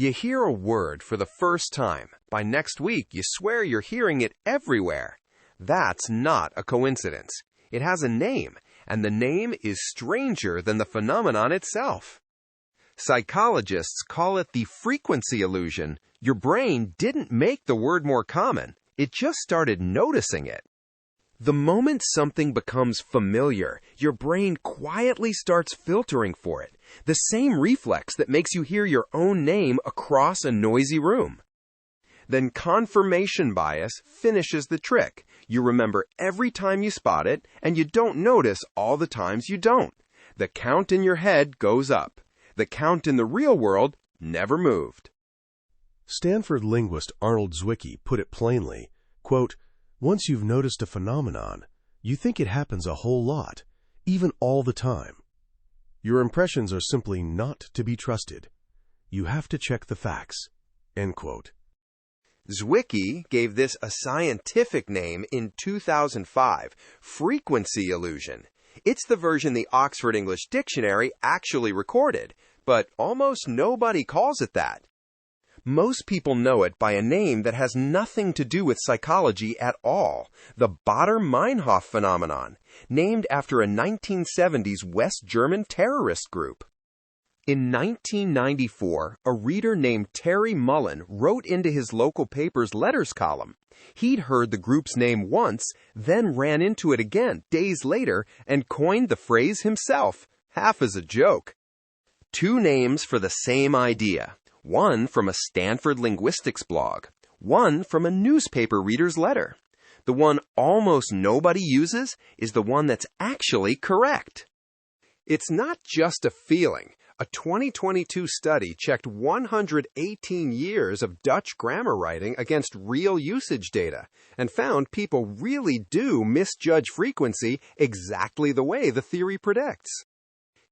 You hear a word for the first time. By next week, you swear you're hearing it everywhere. That's not a coincidence. It has a name, and the name is stranger than the phenomenon itself. Psychologists call it the frequency illusion. Your brain didn't make the word more common. It just started noticing it. The moment something becomes familiar, your brain quietly starts filtering for it, the same reflex that makes you hear your own name across a noisy room. Then confirmation bias finishes the trick. You remember every time you spot it, and you don't notice all the times you don't. The count in your head goes up. The count in the real world never moved. Stanford linguist Arnold Zwicky put it plainly, quote, "Once you've noticed a phenomenon, you think it happens a whole lot, even all the time. Your impressions are simply not to be trusted. You have to check the facts." End quote. Zwicky gave this a scientific name in 2005, frequency illusion. It's the version the Oxford English Dictionary actually recorded, but almost nobody calls it that. Most people know it by a name that has nothing to do with psychology at all, the Baader-Meinhof phenomenon, named after a 1970s West German terrorist group. In 1994, a reader named Terry Mullen wrote into his local paper's letters column. He'd heard the group's name once, then ran into it again days later and coined the phrase himself, half as a joke. Two names for the same idea. One from a Stanford linguistics blog, one from a newspaper reader's letter. The one almost nobody uses is the one that's actually correct. It's not just a feeling. A 2022 study checked 118 years of Dutch grammar writing against real usage data and found people really do misjudge frequency exactly the way the theory predicts.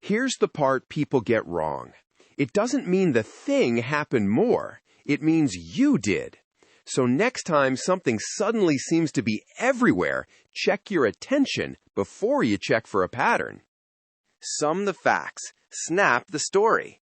Here's the part people get wrong. It doesn't mean the thing happened more. It means you did. So next time something suddenly seems to be everywhere, check your attention before you check for a pattern. Sum the facts. Snap the story.